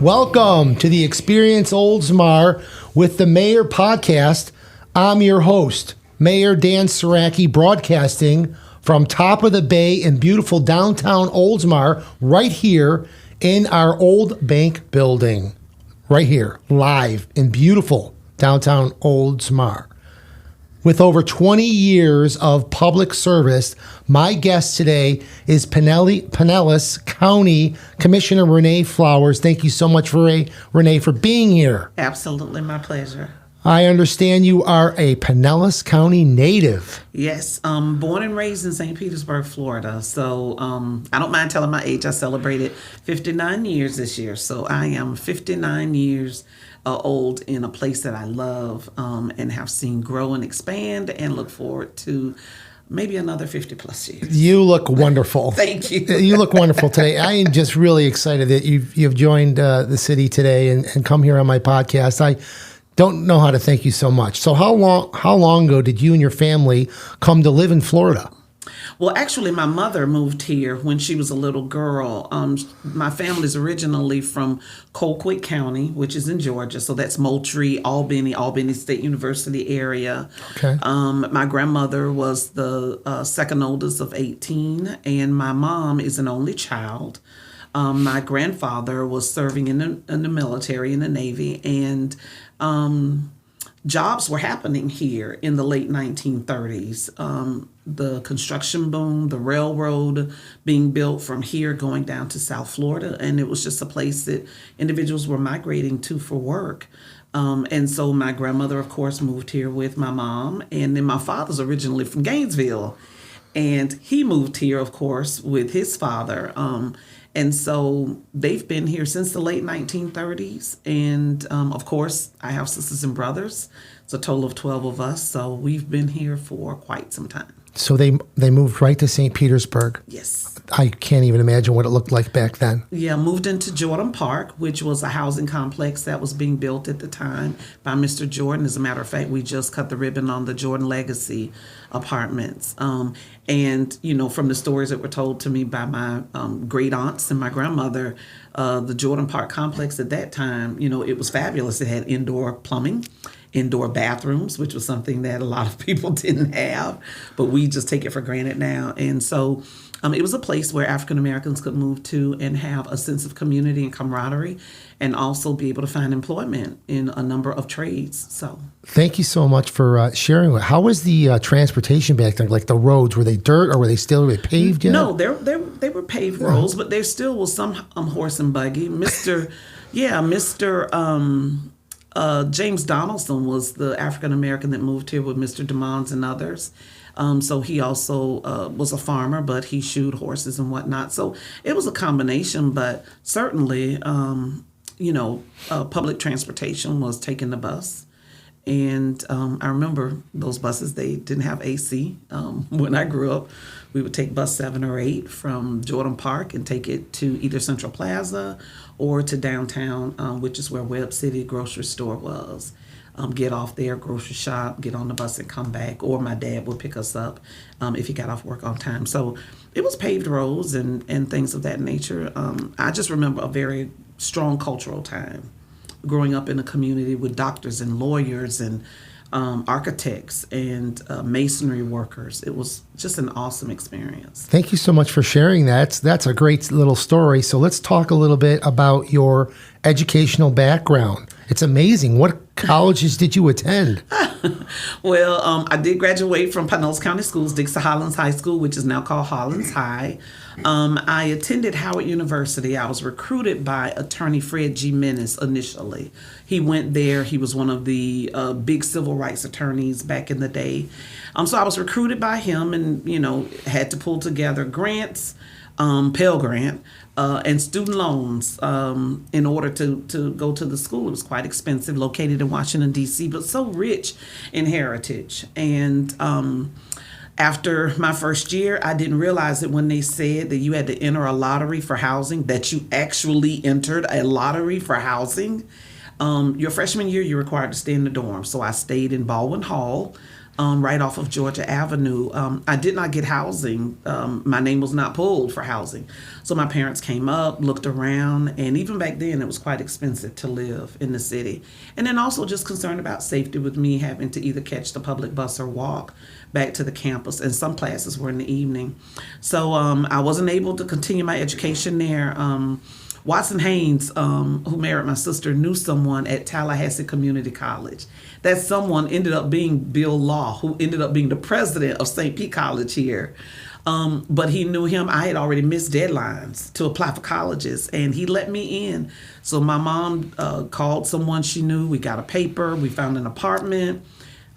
Welcome to the Experience Oldsmar with the Mayor podcast. I'm your host, Mayor Dan Saracki, broadcasting from top of the bay in beautiful downtown Oldsmar, right here in our old bank building. Right here, live in beautiful downtown Oldsmar. With over 20 years of public service, my guest today is Pinellas County Commissioner René Flowers. Thank you so much, René, for being here. Absolutely, my pleasure. I understand you are a Pinellas County native. Yes, born and raised in St. Petersburg, Florida. So I don't mind telling my age. I celebrated 59 years this year. So I am 59 years old in a place that I love and have seen grow and expand, and look forward to maybe another 50 plus years. You look wonderful. Thank you. You look wonderful today. I am just really excited that you've joined the city today and come here on my podcast. I don't know how to thank you so much. So how long ago did you and your family come to live in Florida? Well, actually, my mother moved here when she was a little girl. My family's originally from Colquitt County, which is in Georgia. So that's Moultrie, Albany State University area. Okay. My grandmother was the second oldest of 18, and my mom is an only child. My grandfather was serving in the military, in the Navy, and jobs were happening here in the late 1930s. The construction boom, the railroad being built from here going down to South Florida, and it was just a place that individuals were migrating to for work. And so my grandmother, of course, moved here with my mom, and then my father's originally from Gainesville, and he moved here, of course, with his father. And so they've been here since the late 1930s. And of course, I have sisters and brothers. It's a total of 12 of us. So we've been here for quite some time. So they moved right to St. Petersburg. Yes. I can't even imagine what it looked like back then. Yeah, moved into Jordan Park, which was a housing complex that was being built at the time by Mr. Jordan. As a matter of fact, we just cut the ribbon on the Jordan Legacy apartments. And, you know, from the stories that were told to me by my great aunts and my grandmother, the Jordan Park complex at that time, you know, it was fabulous. It had indoor plumbing, indoor bathrooms, which was something that a lot of people didn't have, but we just take it for granted now. And so it was a place where African Americans could move to and have a sense of community and camaraderie, and also be able to find employment in a number of trades. So, thank you so much for sharing. How was the transportation back then? Like the roads, were they dirt or were they paved yet? No, they were paved roads, but there still was some horse and buggy. Mr. James Donaldson was the African American that moved here with Mr. DeMons and others. So he also was a farmer, but he shoed horses and whatnot. So it was a combination, but certainly, public transportation was taking the bus. And I remember those buses, they didn't have AC. When I grew up, we would take bus 7 or 8 from Jordan Park and take it to either Central Plaza or to downtown, which is where Webb City grocery store was. Get off there, grocery shop, get on the bus and come back, or my dad would pick us up if he got off work on time. So it was paved roads and things of that nature. I just remember a very strong cultural time growing up in a community with doctors and lawyers and architects and masonry workers. It was just an awesome experience. Thank you so much for sharing that. That's a great little story. So let's talk a little bit about your educational background. It's amazing. What colleges did you attend? Well, I did graduate from Pinellas County Schools, Dixie Hollins High School, which is now called Hollins High. I attended Howard University. I was recruited by attorney Fred G. Menace initially. He went there. He was one of the big civil rights attorneys back in the day. So I was recruited by him and, had to pull together grants, Pell Grant, and student loans in order to go to the school. It was quite expensive, located in Washington, D.C., but so rich in heritage. And after my first year, I didn't realize that when they said that you had to enter a lottery for housing, that you actually entered a lottery for housing. Your freshman year, you're required to stay in the dorm. So I stayed in Baldwin Hall right off of Georgia Avenue. I did not get housing. My name was not pulled for housing. So my parents came up, looked around, and even back then it was quite expensive to live in the city. And then also just concerned about safety with me having to either catch the public bus or walk back to the campus, and some classes were in the evening. So I wasn't able to continue my education there. Watson Haynes, who married my sister, knew someone at Tallahassee Community College. That someone ended up being Bill Law, who ended up being the president of St. Pete College here. But he knew him. I had already missed deadlines to apply for colleges, and he let me in. So my mom called someone she knew. We got a paper. We found an apartment.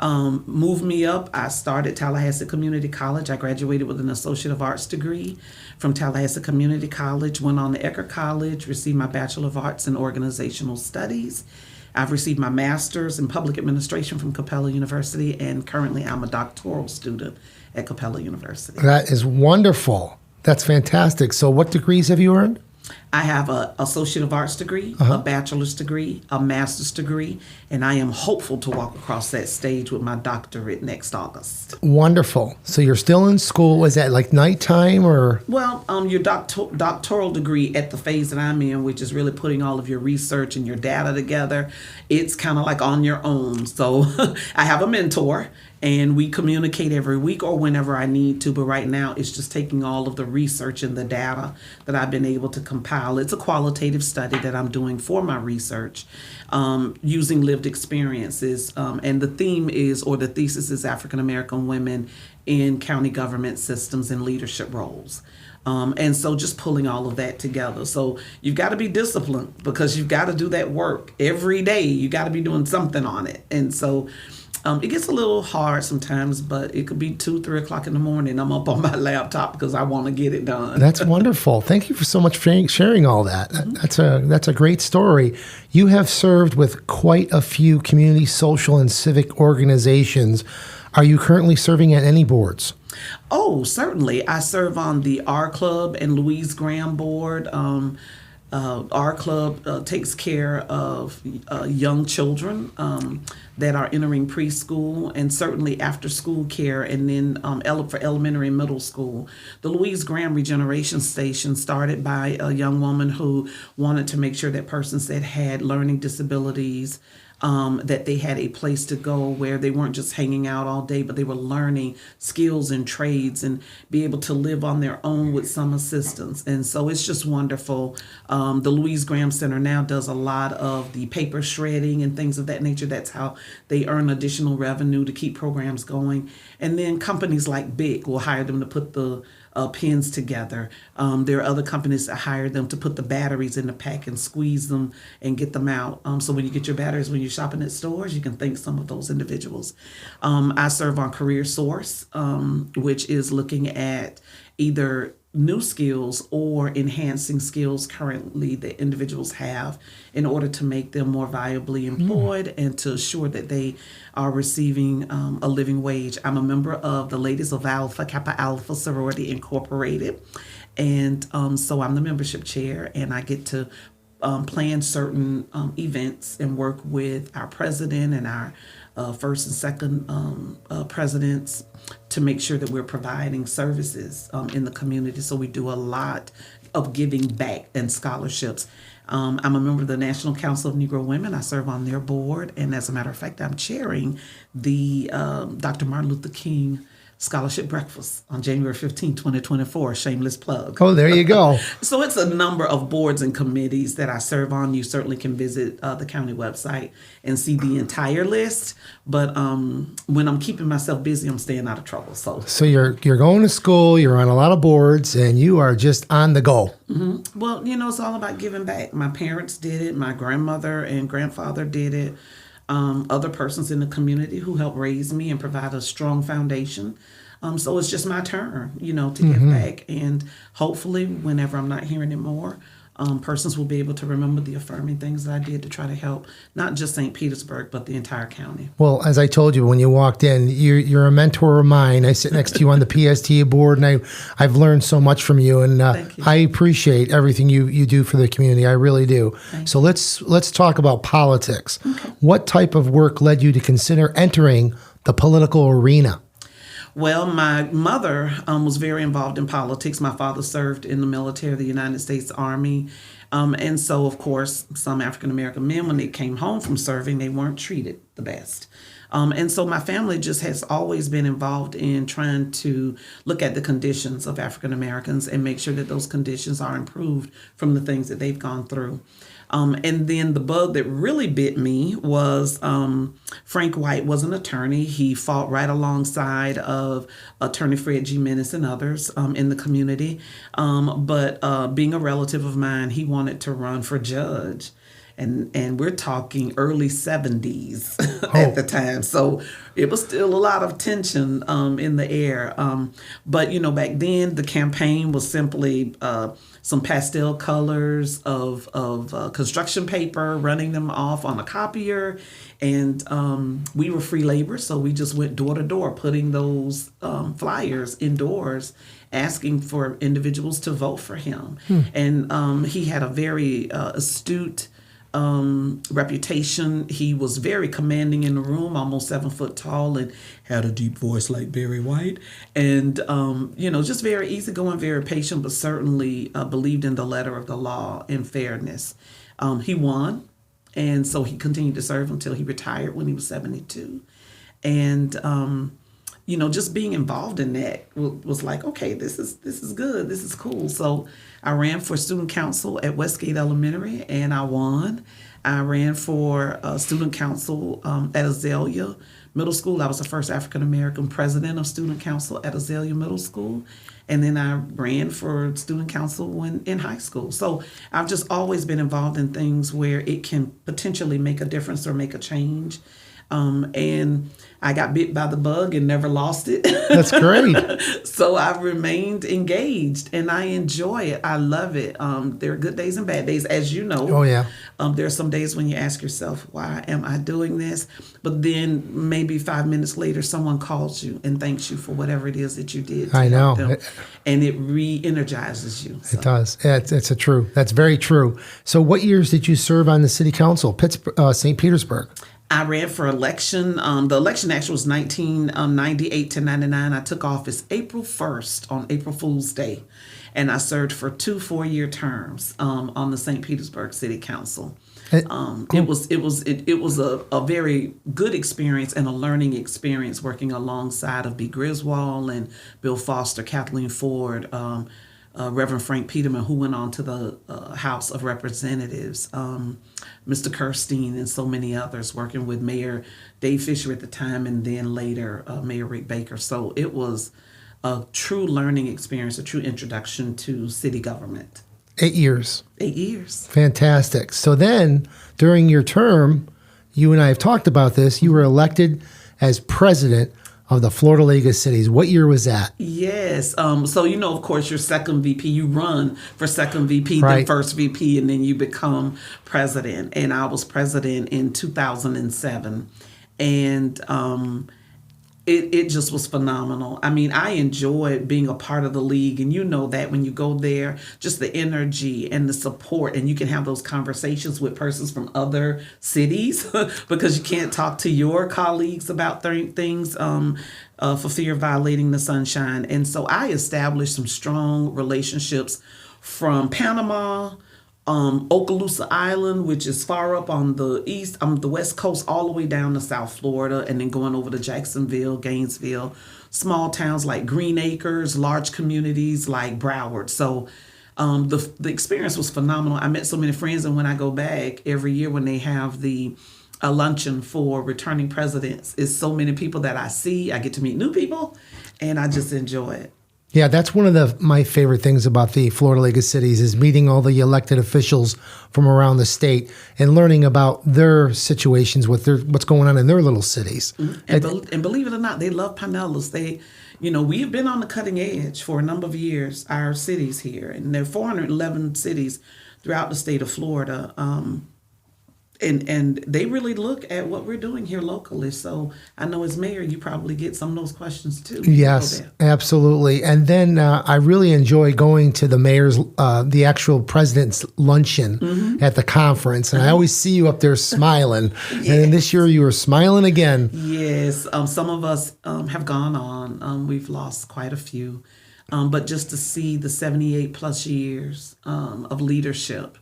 Moved me up. I started Tallahassee Community College. I graduated with an Associate of Arts degree from Tallahassee Community College, went on to Eckerd College, received my Bachelor of Arts in Organizational Studies. I've received my Master's in Public Administration from Capella University, and currently I'm a doctoral student at Capella University. That is wonderful. That's fantastic. So what degrees have you earned? I have an Associate of Arts degree, a Bachelor's degree, a Master's degree, and I am hopeful to walk across that stage with my doctorate next August. Wonderful. So you're still in school. Was that like nighttime or? Well, your doctoral degree at the phase that I'm in, which is really putting all of your research and your data together, it's kind of like on your own. So I have a mentor, and we communicate every week or whenever I need to. But right now, it's just taking all of the research and the data that I've been able to compile. It's a qualitative study that I'm doing for my research using lived experiences. And the theme is, or the thesis is, African American women in county government systems and leadership roles. And so just pulling all of that together. So you've got to be disciplined, because you've got to do that work every day. You got to be doing something on it. And so it gets a little hard sometimes, but it could be 2-3 o'clock in the morning. I'm up on my laptop because I want to get it done. That's wonderful. Thank you for so much for sharing all that. That's a great story. You have served with quite a few community, social, and civic organizations. Are you currently serving at any boards? Oh, certainly. I serve on the R Club and Louise Graham board. Our club takes care of young children that are entering preschool, and certainly after school care, and then for elementary and middle school. The Louise Graham Regeneration Station started by a young woman who wanted to make sure that persons that had learning disabilities, that they had a place to go where they weren't just hanging out all day, but they were learning skills and trades and be able to live on their own with some assistance. And so it's just wonderful. The Louise Graham Center now does a lot of the paper shredding and things of that nature. That's how they earn additional revenue to keep programs going. And then companies like BIC will hire them to put the pins together. There are other companies that hire them to put the batteries in the pack and squeeze them and get them out. So when you get your batteries, when you're shopping at stores, you can thank some of those individuals. I serve on Career Source, which is looking at either new skills or enhancing skills currently that individuals have in order to make them more viably employed and to assure that they are receiving a living wage. I'm a member of the Ladies of Alpha Kappa Alpha Sorority Incorporated, and so I'm the membership chair, and I get to plan certain events and work with our president and our first and second presidents to make sure that we're providing services in the community. So we do a lot of giving back and scholarships. I'm a member of the National Council of Negro Women. I serve on their board, and as a matter of fact, I'm chairing the Dr. Martin Luther King Scholarship Breakfast on January 15, 2024. Shameless plug. Oh, there you go. So it's a number of boards and committees that I serve on. You certainly can visit the county website and see the entire list. But when I'm keeping myself busy, I'm staying out of trouble. So you're going to school, you're on a lot of boards, and you are just on the go. Mm-hmm. Well, it's all about giving back. My parents did it. My grandmother and grandfather did it. Other persons in the community who helped raise me and provide a strong foundation. So it's just my turn, to give back. And hopefully, whenever I'm not here anymore, persons will be able to remember the affirming things that I did to try to help not just St. Petersburg, but the entire county. Well, as I told you when you walked in, you're a mentor of mine. I sit next to you on the PSTA board, and I've learned so much from you, and Thank you. I appreciate everything you do for the community. I really do. So let's talk about politics. Okay. What type of work led you to consider entering the political arena? Well, my mother was very involved in politics. My father served in the military of the United States Army. And so, of course, some African American men, when they came home from serving, they weren't treated the best. And so my family just has always been involved in trying to look at the conditions of African Americans and make sure that those conditions are improved from the things that they've gone through. And then the bug that really bit me was Frank White was an attorney. He fought right alongside of Attorney Fred G. Menace and others in the community. But being a relative of mine, he wanted to run for judge. And we're talking early 70s at the time. So it was still a lot of tension in the air. But, back then the campaign was simply some pastel colors of construction paper, running them off on a copier. And we were free labor, so we just went door to door, putting those flyers indoors, asking for individuals to vote for him. And he had a very astute reputation. He was very commanding in the room, almost 7 foot tall, and had a deep voice like Barry White. And, just very easygoing, very patient, but certainly believed in the letter of the law and fairness. He won, and so he continued to serve until he retired when he was 72. And, just being involved in that was like, okay, this is good. This is cool. So I ran for student council at Westgate Elementary, and I won. I ran for student council at Azalea Middle School. I was the first African-American president of student council at Azalea Middle School. And then I ran for student council when in high school. So I've just always been involved in things where it can potentially make a difference or make a change. And I got bit by the bug and never lost it. That's great. So I've remained engaged and I enjoy it. I love it. There are good days and bad days, as you know. Oh, yeah. There are some days when you ask yourself, why am I doing this? But then maybe 5 minutes later, someone calls you and thanks you for whatever it is that you did. I know. And it re-energizes you. So. It does. Yeah, it's a true. That's very true. So what years did you serve on the city council, St. Petersburg? I ran for election. The election actually was 1998 to 99. I took office April 1st on April Fool's Day. And I served for 2 4-year terms on the St. Petersburg City Council. It was a very good experience and a learning experience working alongside of B. Griswold and Bill Foster, Kathleen Ford, Reverend Frank Peterman, who went on to the House of Representatives, Mr. Kirstein, and so many others, working with Mayor Dave Fisher at the time, and then later Mayor Rick Baker. So it was a true learning experience, a true introduction to city government. 8 years. 8 years. Fantastic. So then, during your term, you and I have talked about this, you were elected as president of the Florida League of Cities. What year was that? Yes. So, of course, your second VP, you run for second VP, right, then first VP, and then you become president. And I was president in 2007. And it just was phenomenal. I mean, I enjoyed being a part of the league. And you know that when you go there, just the energy and the support, and you can have those conversations with persons from other cities because you can't talk to your colleagues about things for fear of violating the sunshine. And so I established some strong relationships from Panama, Okaloosa Island, which is far up on the the west coast, all the way down to South Florida, and then going over to Jacksonville, Gainesville, small towns like Green Acres, large communities like Broward. So the experience was phenomenal. I met so many friends, and when I go back every year when they have the luncheon for returning presidents, it's so many people that I see. I get to meet new people, and I just enjoy it. Yeah, that's one of my favorite things about the Florida League of Cities is meeting all the elected officials from around the state and learning about their situations, what's going on in their little cities. And believe it or not, they love Pinellas. We've been on the cutting edge for a number of years, our cities here, and there are 411 cities throughout the state of Florida. and they really look at what we're doing here locally. So I know as mayor, you probably get some of those questions too. Yes, absolutely. And then I really enjoy going to the mayor's, the actual president's luncheon at the conference. And I always see you up there smiling. Yes. And this year you were smiling again. Yes. Some of us have gone on. We've lost quite a few. But just to see the 78 plus years of leadership.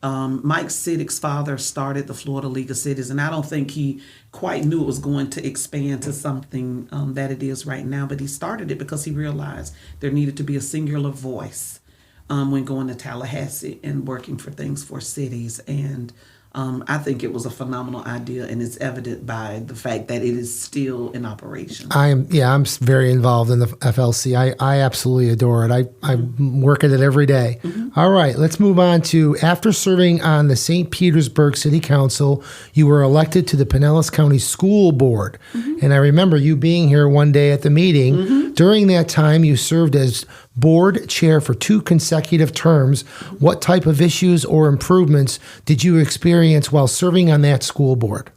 Mike Siddick's father started the Florida League of Cities, and I don't think he quite knew it was going to expand to something that it is right now, but he started it because he realized there needed to be a singular voice when going to Tallahassee and working for things for cities. And I think it was a phenomenal idea, and it's evident by the fact that it is still in operation. I'm very involved in the FLC. I absolutely adore it. I work at it every day. All right, let's move on to, after serving on the St. Petersburg City Council, you were elected to the Pinellas County School Board. And I remember you being here one day at the meeting. During that time, you served as board chair for 2 consecutive terms. What type of issues or improvements did you experience while serving on that school board?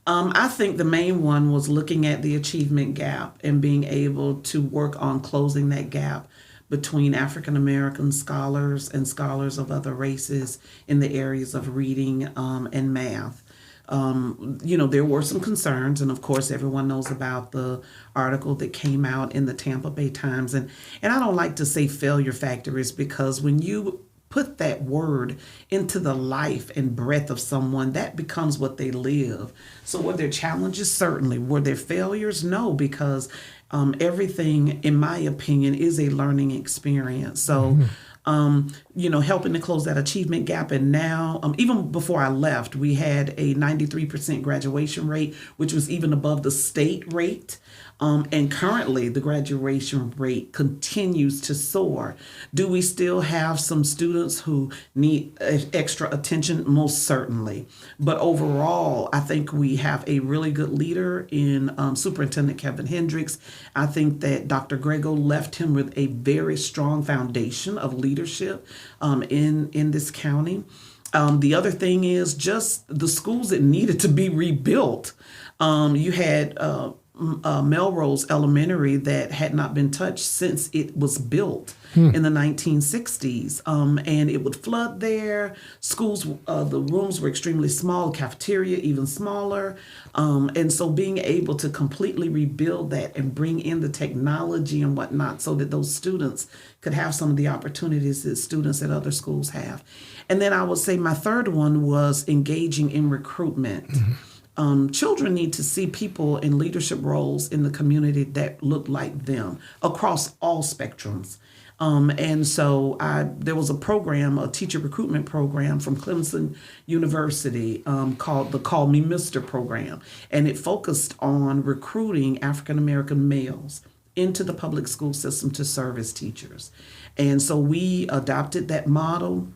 I think the main one was looking at the achievement gap and being able to work on closing that gap between African American scholars and scholars of other races in the areas of reading and math. There were some concerns, and of course everyone knows about the article that came out in the Tampa Bay Times. And I don't like to say failure factories, because when you put that word into the life and breath of someone, that becomes what they live. So were there challenges? Certainly. Were there failures? No, because everything, in my opinion, is a learning experience. So helping to close that achievement gap. And now, even before I left, we had a 93% graduation rate, which was even above the state rate. And currently, the graduation rate continues to soar. Do we still have some students who need extra attention? Most certainly. But overall, I think we have a really good leader in Superintendent Kevin Hendricks. I think that Dr. Grego left him with a very strong foundation of leadership in this county. The other thing is just the schools that needed to be rebuilt. You had Melrose Elementary that had not been touched since it was built in the 1960s. And it would flood there. Schools, the rooms were extremely small, cafeteria even smaller. And so being able to completely rebuild that and bring in the technology and whatnot so that those students could have some of the opportunities that students at other schools have. And then I would say my third one was engaging in recruitment. Children need to see people in leadership roles in the community that look like them across all spectrums. And so there was a program, a teacher recruitment program from Clemson University called the Call Me Mr. program. And it focused on recruiting African-American males into the public school system to serve as teachers. And so we adopted that model,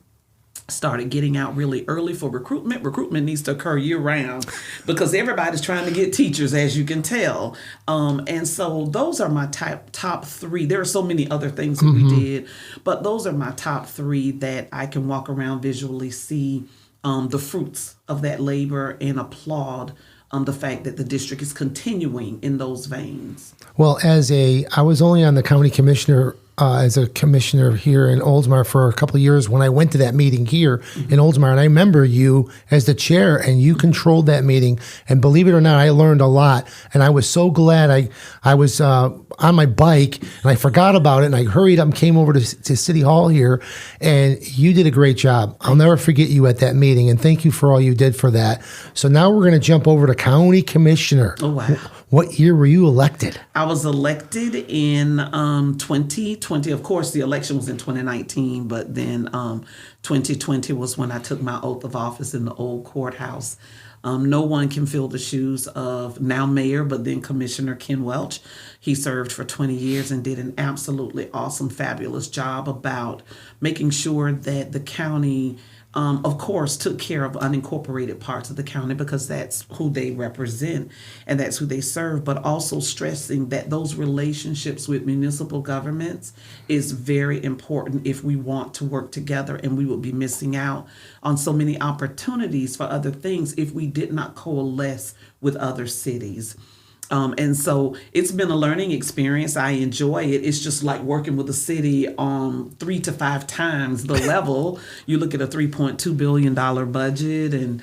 started getting out really early for recruitment. Recruitment needs to occur year round because everybody's trying to get teachers, as you can tell. And so those are my top 3. There are so many other things that we did, but those are my top 3 that I can walk around visually, see the fruits of that labor, and applaud the fact that the district is continuing in those veins. Well, I was only on the county commissioner as a commissioner here in Oldsmar for a couple of years when I went to that meeting here in Oldsmar. And I remember you as the chair, and you controlled that meeting. And believe it or not, I learned a lot. And I was so glad I was on my bike and I forgot about it. And I hurried up and came over to City Hall here. And you did a great job. I'll never forget you at that meeting. And thank you for all you did for that. So now we're going to jump over to county commissioner. Oh, wow. What year were you elected? I was elected in 2020. Of course, the election was in 2019, but then 2020 was when I took my oath of office in the old courthouse. No one can fill the shoes of now Mayor, but then Commissioner Ken Welch. He served for 20 years and did an absolutely awesome, fabulous job about making sure that the county of course, took care of unincorporated parts of the county because that's who they represent and that's who they serve, but also stressing that those relationships with municipal governments is very important if we want to work together, and we would be missing out on so many opportunities for other things if we did not coalesce with other cities. And so it's been a learning experience. I enjoy it. It's just like working with a city on 3 to 5 times the level. You look at a $3.2 billion budget, and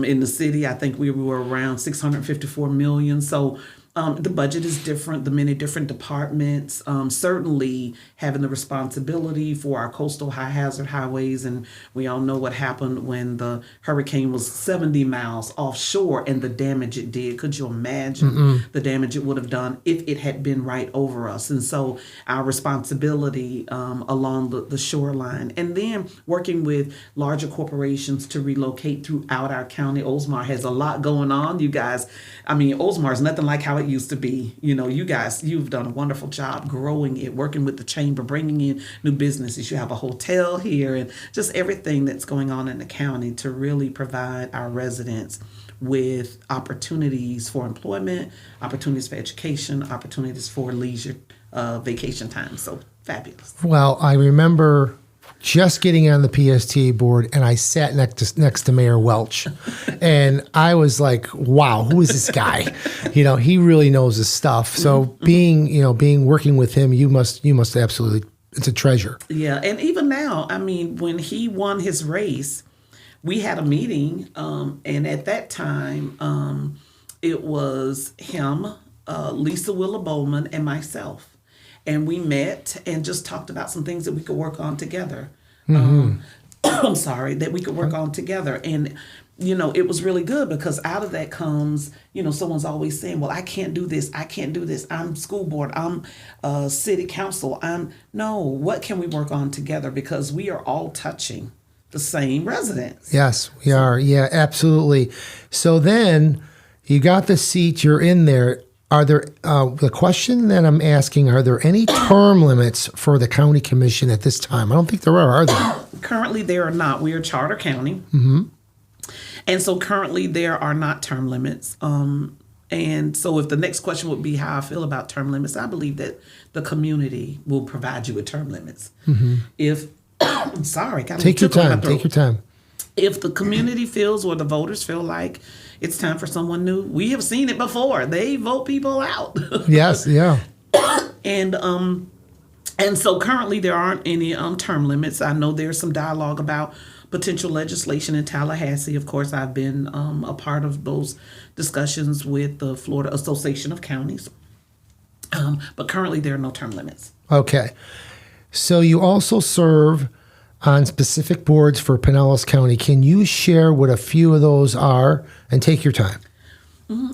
in the city, I think we were around $654 million. So the budget is different, the many different departments, certainly having the responsibility for our coastal high hazard highways. And we all know what happened when the hurricane was 70 miles offshore and the damage it did. Could you imagine the damage it would have done if it had been right over us? And so our responsibility along the shoreline, and then working with larger corporations to relocate throughout our county. Oldsmar has a lot going on, you guys. I mean, Oldsmar is nothing like how it used to be. You know, you guys, you've done a wonderful job growing it, working with the chamber, bringing in new businesses. You have a hotel here and just everything that's going on in the county to really provide our residents with opportunities for employment, opportunities for education, opportunities for leisure, vacation time. So fabulous. Well, I remember just getting on the PSTA board, and I sat next to Mayor Welch, and I was like, "Wow, who is this guy? You know, he really knows his stuff." So working with him, you must absolutely, it's a treasure. Yeah, and even now, I mean, when he won his race, we had a meeting, and at that time, it was him, Lisa Willa Bowman, and myself. And we met and just talked about some things that we could work on together. I'm sorry, that we could work on together. And, you know, it was really good because out of that comes, you know, someone's always saying, well, I can't do this. I can't do this. I'm school board. I'm city council. No, what can we work on together? Because we are all touching the same residents. Yes, we are. Yeah, absolutely. So then you got the seat, you're in there. Are there, the question that I'm asking, are there any term limits for the county commission at this time? I don't think there are there? Currently, there are not. We are Charter County. And so currently, there are not term limits. And so if the next question would be how I feel about term limits, I believe that the community will provide you with term limits. If, I'm sorry. Take your time. If the community feels or the voters feel like it's time for someone new, we have seen it before. They vote people out. Yes, yeah. And so currently there aren't any term limits. I know there's some dialogue about potential legislation in Tallahassee. Of course, I've been a part of those discussions with the Florida Association of Counties. But currently there are no term limits. Okay. So you also serve on specific boards for Pinellas County. Can you share what a few of those are, and take your time?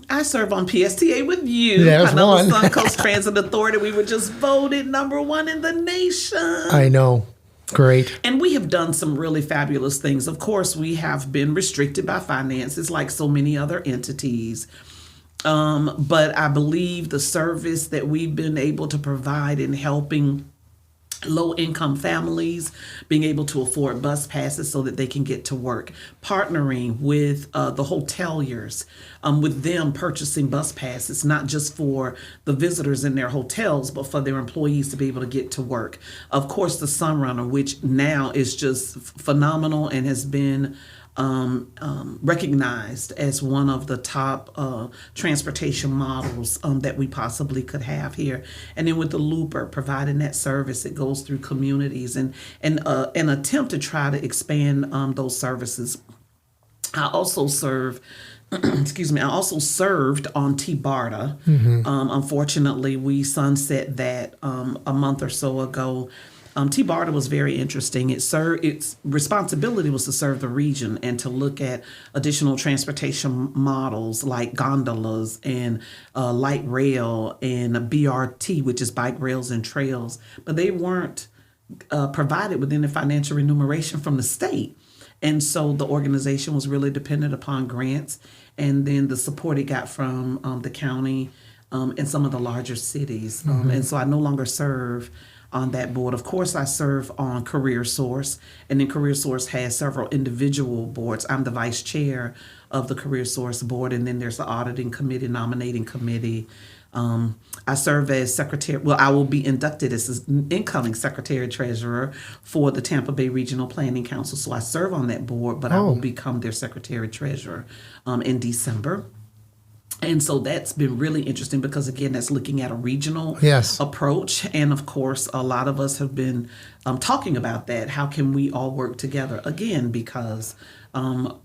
I serve on PSTA with you. There's one. Sun Coast Transit Authority. We were just voted #1 in the nation. I know. Great. And we have done some really fabulous things. Of course, we have been restricted by finances like so many other entities. But I believe the service that we've been able to provide in helping low-income families, being able to afford bus passes so that they can get to work, partnering with the hoteliers, with them purchasing bus passes, not just for the visitors in their hotels, but for their employees to be able to get to work. Of course, the Sunrunner, which now is just phenomenal and has been recognized as one of the top transportation models that we possibly could have here. And then with the Looper, providing that service, it goes through communities and an attempt to try to expand those services. I also serve. I also served on T-BARTA. Unfortunately, we sunset that a month or so ago. T-BARTA was very interesting. Its responsibility was to serve the region and to look at additional transportation models like gondolas and light rail and BRT, which is bike rails and trails, but they weren't provided within the financial remuneration from the state. And so the organization was really dependent upon grants and then the support it got from the county and some of the larger cities. And so I no longer serve on that board. Of course, I serve on Career Source, and then Career Source has several individual boards. I'm the vice chair of the Career Source board, and then there's the auditing committee, nominating committee. I serve as secretary. Well, I will be inducted as incoming secretary treasurer for the Tampa Bay Regional Planning Council. So I serve on that board, but I will become their secretary treasurer in December. And so that's been really interesting because, again, that's looking at a regional approach. And, of course, a lot of us have been talking about that. How can we all work together? Again, because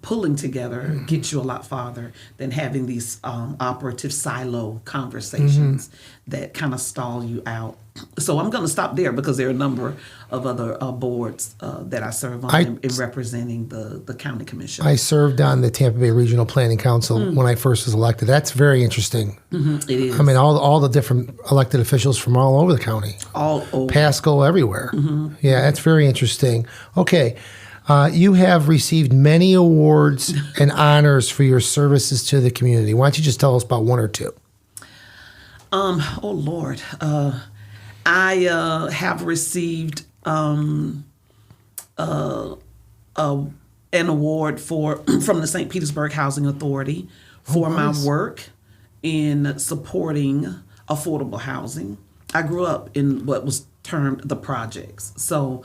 pulling together gets you a lot farther than having these operative silo conversations that kind of stall you out. So I'm going to stop there because there are a number of other boards that I serve on in representing the county commission. I served on the Tampa Bay Regional Planning Council when I first was elected. That's very interesting. It is. I mean, all the different elected officials from all over the county. All over. Pasco, everywhere. Yeah, that's very interesting. Okay. You have received many awards and honors for your services to the community. Why don't you just tell us about one or two? Oh, Lord. I have received an award from the St. Petersburg Housing Authority for my work in supporting affordable housing. I grew up in what was termed the projects. So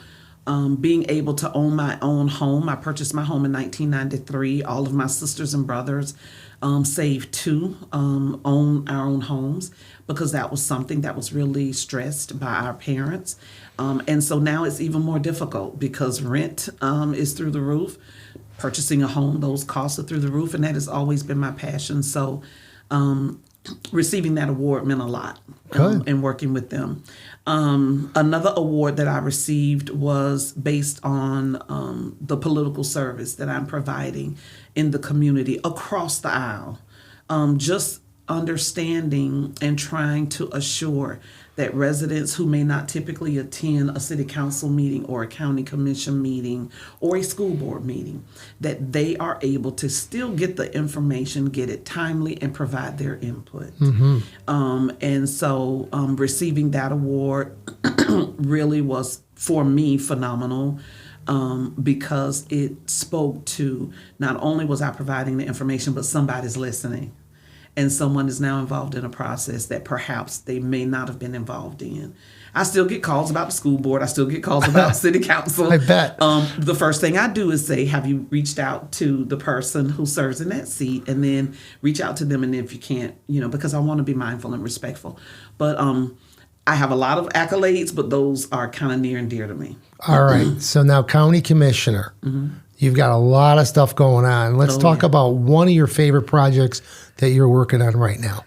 being able to own my own home, I purchased my home in 1993. All of my sisters and brothers saved to own our own homes because that was something that was really stressed by our parents. And so now it's even more difficult because rent is through the roof. Purchasing a home, those costs are through the roof, and that has always been my passion. So receiving that award meant a lot in working with them. Another award that I received was based on the political service that I'm providing in the community across the aisle. Just understanding and trying to assure that residents who may not typically attend a city council meeting or a county commission meeting or a school board meeting, that they are able to still get the information, get it timely, and provide their input. And so receiving that award really was, for me, phenomenal. Because it spoke to not only was I providing the information, but somebody's listening. And someone is now involved in a process that perhaps they may not have been involved in. I still get calls about the school board. I still get calls about city council. I bet. The first thing I do is say, have you reached out to the person who serves in that seat? And then reach out to them. And if you can't, because I want to be mindful and respectful. But I have a lot of accolades, but those are kind of near and dear to me. All right. So now county commissioner. You've got a lot of stuff going on. Let's talk about one of your favorite projects that you're working on right now.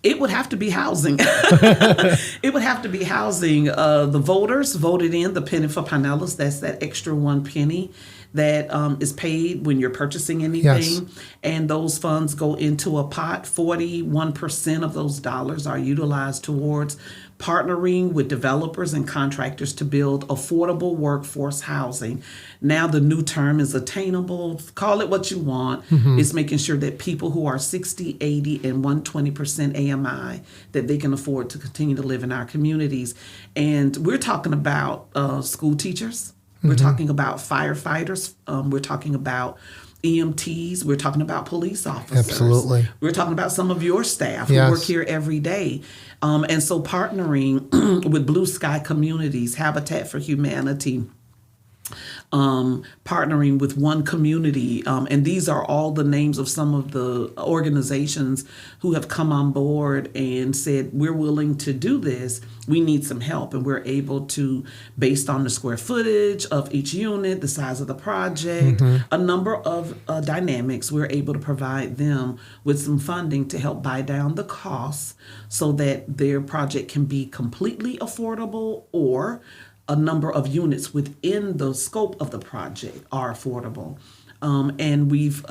It would have to be housing. It would have to be housing. The voters voted in the penny for Pinellas. That's that extra 1 penny that is paid when you're purchasing anything. And those funds go into a pot. 41% of those dollars are utilized towards partnering with developers and contractors to build affordable workforce housing. Now the new term is attainable. Call it what you want. It's making sure that people who are 60, 80, and 120% AMI, that they can afford to continue to live in our communities. And we're talking about school teachers. We're talking about firefighters. We're talking about EMTs. We're talking about police officers. Absolutely. We're talking about some of your staff who work here every day. And so partnering with Blue Sky Communities, Habitat for Humanity, partnering with One Community. And these are all the names of some of the organizations who have come on board and said, we're willing to do this. We need some help. And we're able to, based on the square footage of each unit, the size of the project, a number of dynamics, we're able to provide them with some funding to help buy down the costs so that their project can be completely affordable, or a number of units within the scope of the project are affordable. And we've,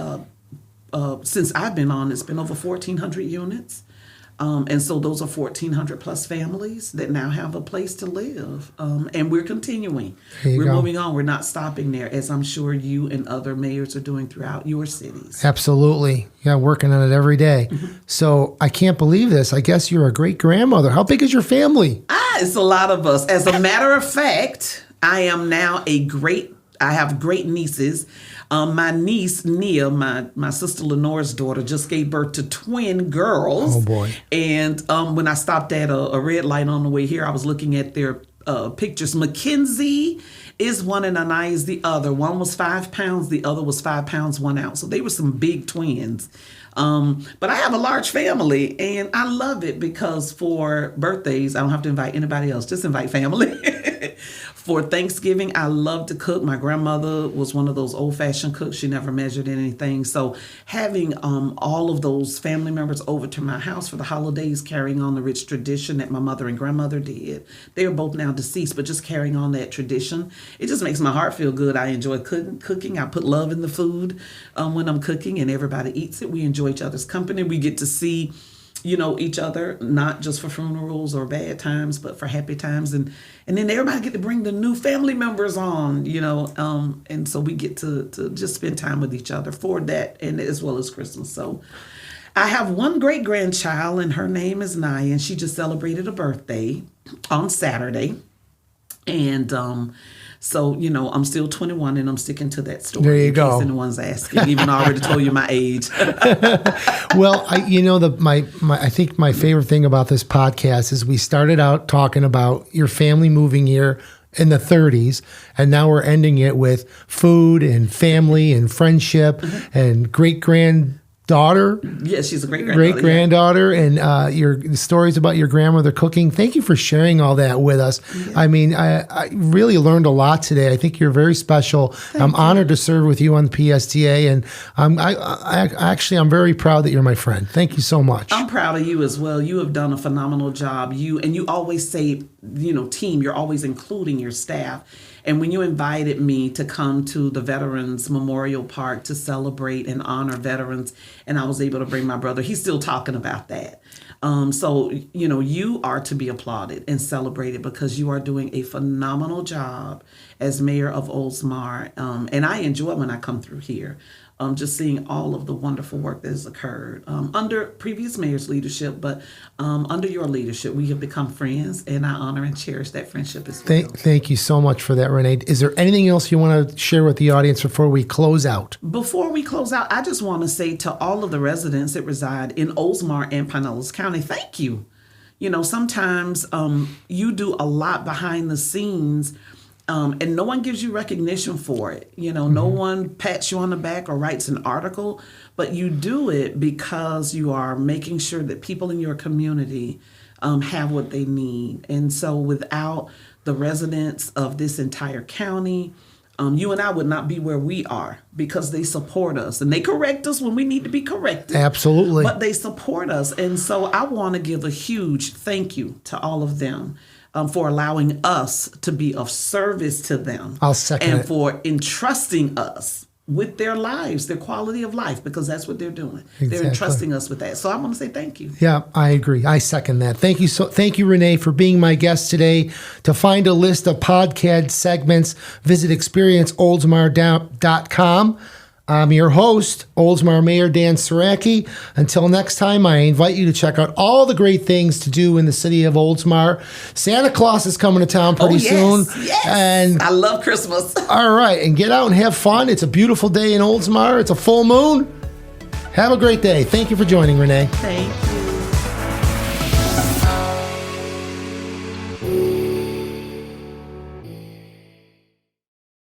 since I've been on, it's been over 1,400 units. And so those are 1,400 plus families that now have a place to live. And we're continuing. We're moving on. We're not stopping there, as I'm sure you and other mayors are doing throughout your cities. Absolutely. Yeah, working on it every day. So I can't believe this. I guess you're a great grandmother. How big is your family? It's a lot of us. As a matter of fact, I am now I have great nieces. My niece, Nia, my sister Lenore's daughter, just gave birth to twin girls. Oh, boy. And when I stopped at a red light on the way here, I was looking at their pictures. Mackenzie is one and Anaya is the other. One was 5 pounds. The other was 5 pounds, 1 ounce. So they were some big twins. But I have a large family, and I love it because for birthdays, I don't have to invite anybody else. Just invite family. For Thanksgiving, I love to cook. My grandmother was one of those old-fashioned cooks. She never measured anything. So having all of those family members over to my house for the holidays, carrying on the rich tradition that my mother and grandmother did. They are both now deceased, but just carrying on that tradition, it just makes my heart feel good. I enjoy cooking. I put love in the food when I'm cooking, and everybody eats it. We enjoy each other's company. We get to see each other, not just for funerals or bad times, but for happy times. And then everybody get to bring the new family members on, and so we get to just spend time with each other for that, and as well as Christmas. So I have one great grandchild, and her name is Naya, and she just celebrated a birthday on Saturday. And so, I'm still 21, and I'm sticking to that story. There you go. In case anyone's asking, even I already told you my age. Well, I think my favorite thing about this podcast is we started out talking about your family moving here in the 30s, and now we're ending it with food and family and friendship and great-granddaughter. Yes, she's a great-granddaughter, and your stories about your grandmother cooking. Thank you for sharing all that with us. Yeah. I mean, I really learned a lot today. I think you're very special. I'm honored to serve with you on the PSTA, and I'm very proud that you're my friend. Thank you so much. I'm proud of you as well. You have done a phenomenal job. You always say, team. You're always including your staff. And when you invited me to come to the Veterans Memorial Park to celebrate and honor veterans, and I was able to bring my brother, he's still talking about that. So, you are to be applauded and celebrated because you are doing a phenomenal job as mayor of Oldsmar. And I enjoy it when I come through here. Just seeing all of the wonderful work that has occurred under previous mayor's leadership, but under your leadership, we have become friends, and I honor and cherish that friendship as well. Thank you so much for that, Renee. Is there anything else you want to share with the audience before we close out? Before we close out, I just want to say to all of the residents that reside in Oldsmar and Pinellas County, thank you. Sometimes you do a lot behind the scenes, and no one gives you recognition for it. No one pats you on the back or writes an article, but you do it because you are making sure that people in your community have what they need. And so without the residents of this entire county, you and I would not be where we are because they support us and they correct us when we need to be corrected. Absolutely. But they support us. And so I want to give a huge thank you to all of them. For allowing us to be of service to them. I'll second it. And for entrusting us with their lives, their quality of life, because that's what they're doing. Exactly. They're entrusting us with that. So I want to say thank you. Yeah, I agree. I second that. Thank you. Thank you, Renee, for being my guest today. To find a list of podcast segments, visit experienceoldsmar.com. I'm your host, Oldsmar Mayor Dan Saracki. Until next time, I invite you to check out all the great things to do in the city of Oldsmar. Santa Claus is coming to town pretty soon. Yes. And I love Christmas. All right. And get out and have fun. It's a beautiful day in Oldsmar. It's a full moon. Have a great day. Thank you for joining, Renee. Thank you.